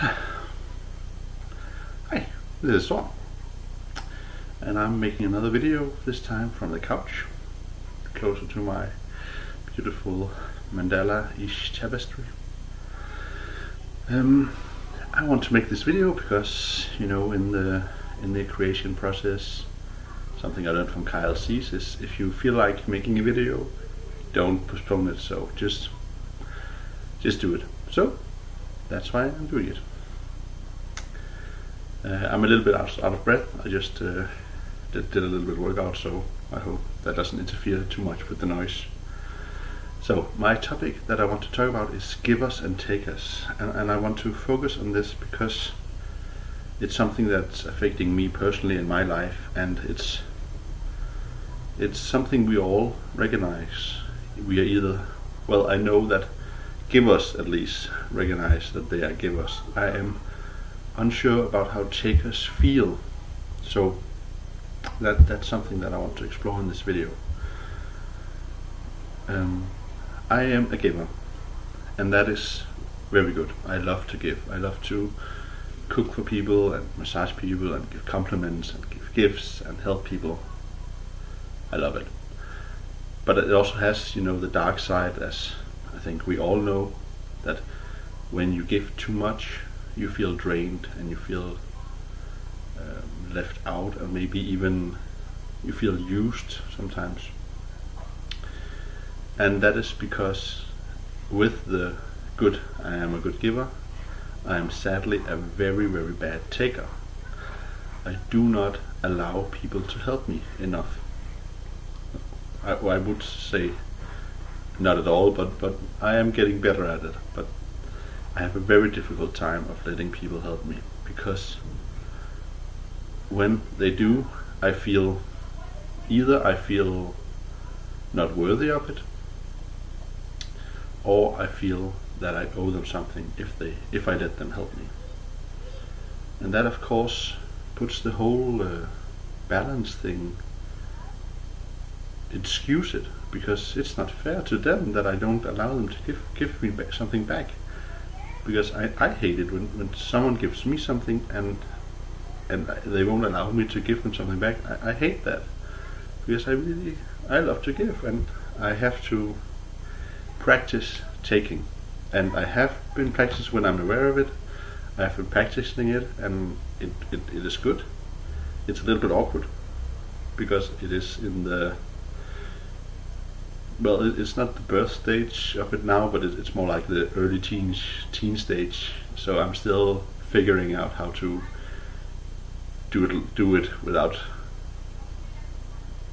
Hi, this is Swan, and I'm making another video, this time from the couch, closer to my beautiful mandala-ish tapestry. I want to make this video because, you know, in the creation process, something I learned from Kyle Cease is if you feel like making a video, don't postpone it. So just do it. So that's why I'm doing it. I'm a little bit out of breath. I just did a little bit of workout, so I hope that doesn't interfere too much with the noise. So my topic that I want to talk about is give us and take us, and I want to focus on this because it's something that's affecting me personally in my life, and it's something we all recognize. We are either, well, I know that givers at least recognize that they are givers. I am unsure about how takers feel, so that's something that I want to explore in this video. I am a giver, and that is very good. I love to give. I love to cook for people and massage people and give compliments and give gifts and help people. I love it. But it also has, you know, the dark side, as I think we all know, that when you give too much, you feel drained and you feel left out, and maybe even you feel used sometimes. And that is because with the good, I am a good giver, I am sadly a very, very bad taker. I do not allow people to help me enough. I would say not at all, but I am getting better at it. But I have a very difficult time of letting people help me, because when they do, I feel not worthy of it, or I feel that I owe them something if I let them help me. And that, of course, puts the whole balance thing, it skews it, because it's not fair to them that I don't allow them to give me something back. Because I hate it when someone gives me something and they won't allow me to give them something back. I hate that, because I love to give, and I have to practice taking, and I have been practicing when I'm aware of it. I have been practicing it, and it is good. It's a little bit awkward because it is in the, well, it's not the birth stage of it now, but it's more like the early teen stage. So I'm still figuring out how to do it without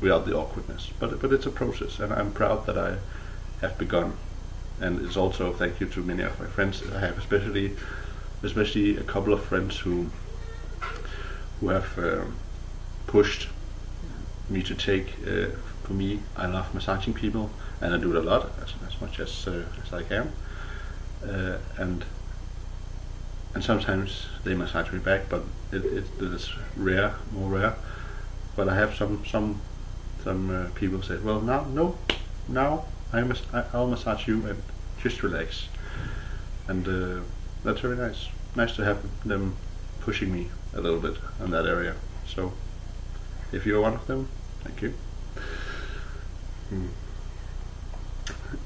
the awkwardness. But it's a process, and I'm proud that I have begun. And it's also thank you to many of my friends. I have especially a couple of friends who have pushed me to take. For me, I love massaging people, and I do it a lot, as much as I can. And sometimes they massage me back, but it is rare, more rare. But I have some people say, well, now I'll massage you and just relax. And that's very nice. Nice to have them pushing me a little bit in that area. So if you're one of them, thank you.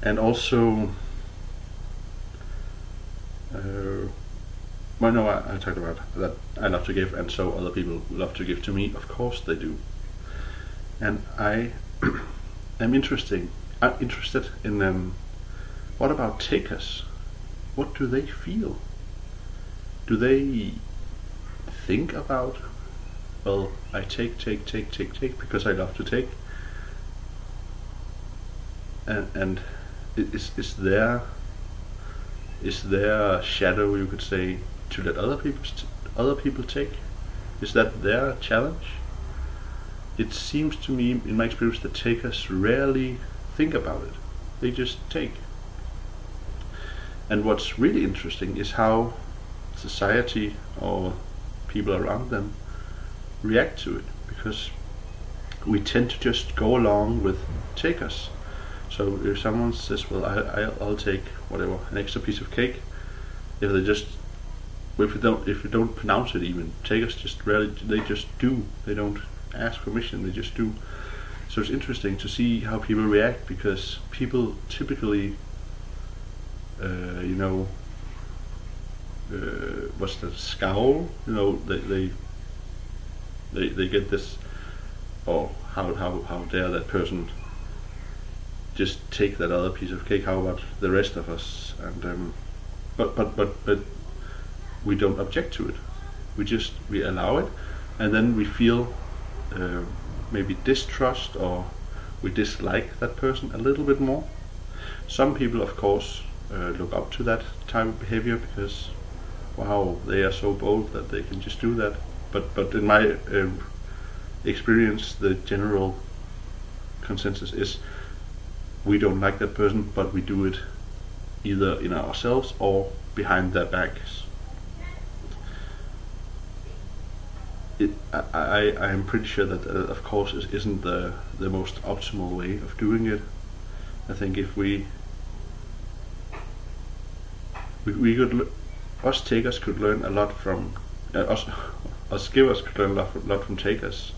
And also, well, no, I talked about that I love to give, and so other people love to give to me. Of course they do. And I am interested in what about takers? What do they feel? Do they think about, well, I take because I love to take? And is there a shadow, you could say, to let other people take? Is that their challenge? It seems to me, in my experience, that takers rarely think about it. They just take. And what's really interesting is how society or people around them react to it, because we tend to just go along with takers. So if someone says, well, I'll take whatever, an extra piece of cake, if they just if you don't pronounce it even, takers just rarely, they just do. They don't ask permission, they just do. So it's interesting to see how people react, because people typically, what's that, scowl? They get this, oh, how dare that person just take that other piece of cake? How about the rest of us? And but we don't object to it. We allow it, and then we feel maybe distrust, or we dislike that person a little bit more. Some people, of course, look up to that type of behavior because, wow, they are so bold that they can just do that. But in my experience, the general consensus is we don't like that person, but we do it either in ourselves or behind their backs. I am pretty sure that, of course, it isn't the most optimal way of doing it. I think if we could, us takers could learn a lot from us givers could learn a lot from takers,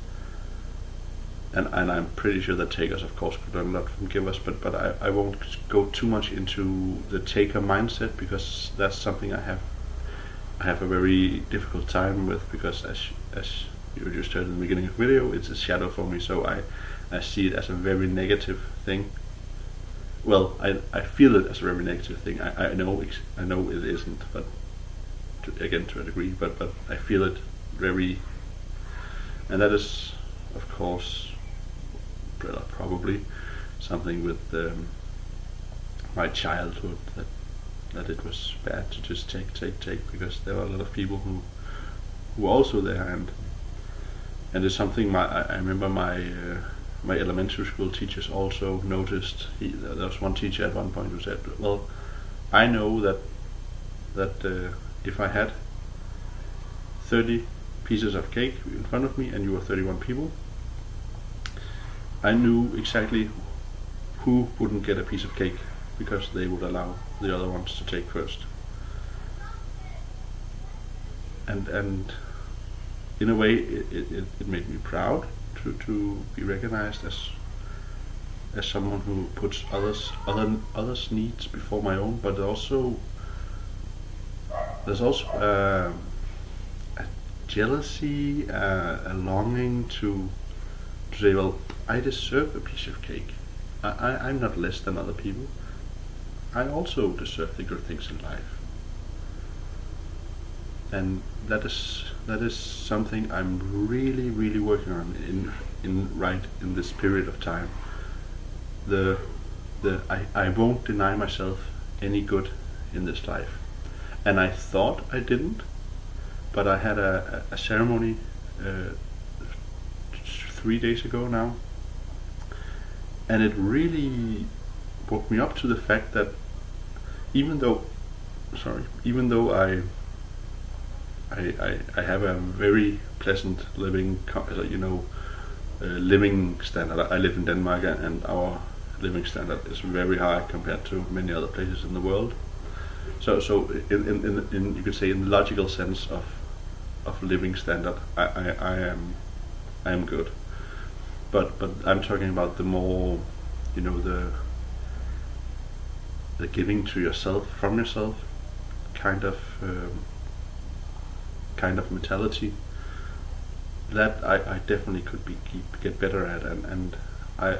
and I'm pretty sure that takers, of course, could learn a lot from givers. But I won't go too much into the taker mindset, because that's something I have a very difficult time with, because as you just heard in the beginning of the video, it's a shadow for me, so I see it as a very negative thing. Well, I feel it as a very negative thing. I know it isn't, but again, to a degree, but I feel it very, and that is, of course, probably something with my childhood, that it was bad to just take, because there were a lot of people who were also there, and it's something I remember my elementary school teachers also noticed. There was one teacher at one point who said, well, I know that if I had 30 pieces of cake in front of me and you were 31 people, I knew exactly who wouldn't get a piece of cake, because they would allow the other ones to take first. And in a way, it made me proud to be recognized as someone who puts others' needs before my own. But also, there's also a jealousy, a longing to say, well, I deserve a piece of cake. I'm not less than other people. I also deserve the good things in life. And that is something I'm really working on in this period of time. I won't deny myself any good in this life. And I thought I didn't, but I had a ceremony 3 days ago now, and it really woke me up to the fact that even though I have a very pleasant living living standard. I live in Denmark, and our living standard is very high compared to many other places in the world. So in you could say, in the logical sense of living standard, I am good. But I'm talking about the more, the giving to yourself, from yourself, kind of mentality that I definitely could get better at, and I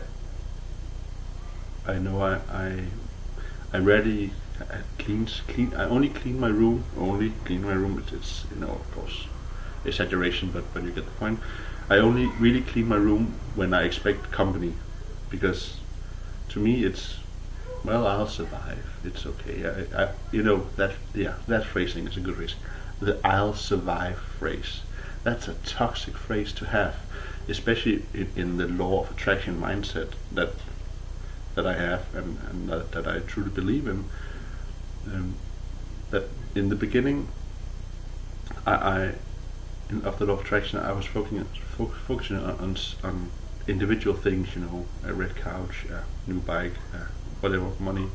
know I rarely I only clean my room. It's of course exaggeration, but you get the point. I only really clean my room when I expect company, because to me it's, well, I'll survive. It's okay. That phrasing is a good phrase. The "I'll survive" phrase. That's a toxic phrase to have, especially in the law of attraction mindset that I have, and that I truly believe in. That in the beginning, of the law of attraction, I was focusing on individual things, a red couch, a new bike, whatever, money.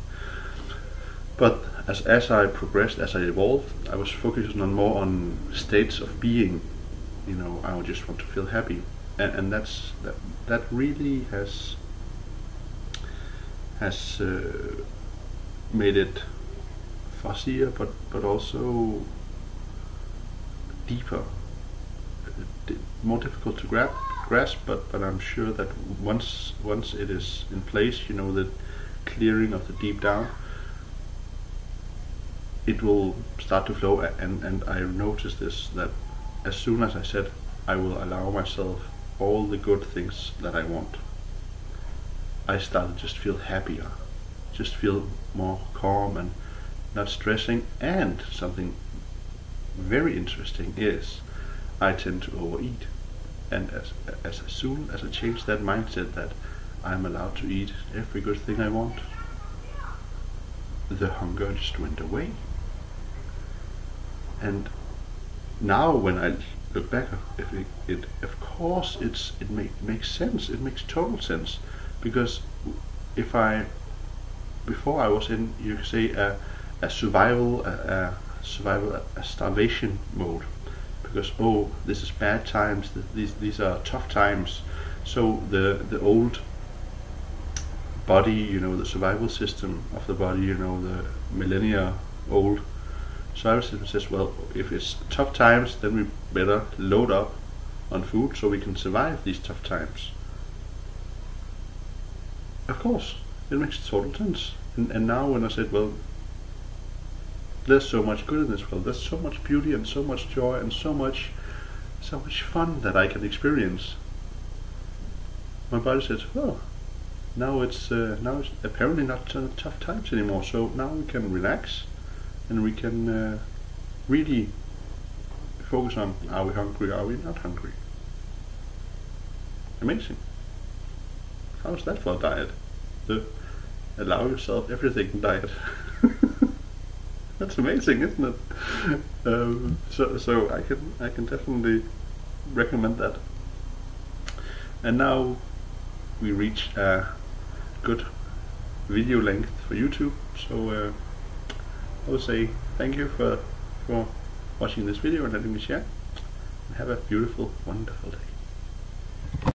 But as I progressed, as I evolved, I was focusing on more on states of being. You know, I would just want to feel happy, and that really has made it fussier, but also deeper, more difficult to grasp. But I'm sure that once it is in place, you know, the clearing of the deep down, it will start to flow. And I noticed this, that as soon as I said I will allow myself all the good things that I want, I started to just feel happier, just feel more calm and not stressing. And something very interesting is I tend to overeat, and as soon as I change that mindset that I'm allowed to eat every good thing I want, the hunger just went away. And now when I look back, it of course it makes sense. It makes total sense, because before I was in, you could say, a survival, a starvation mode, because this is bad times, these are tough times. So the old body, you know, the survival system of the body, you know, the millennia old survival system says, well, if it's tough times, then we better load up on food so we can survive these tough times. Of course, it makes total sense. And now when I said, well, there's so much good in this world, there's so much beauty and so much joy and so much fun that I can experience, my body says, well, now it's apparently not tough times anymore. So now we can relax, and we can really focus on, are we hungry, are we not hungry? Amazing. How's that for a diet? The allow yourself everything diet. That's amazing, isn't it? So I can definitely recommend that. And now we reach a good video length for YouTube. So I would say thank you for watching this video and letting me share. And have a beautiful, wonderful day.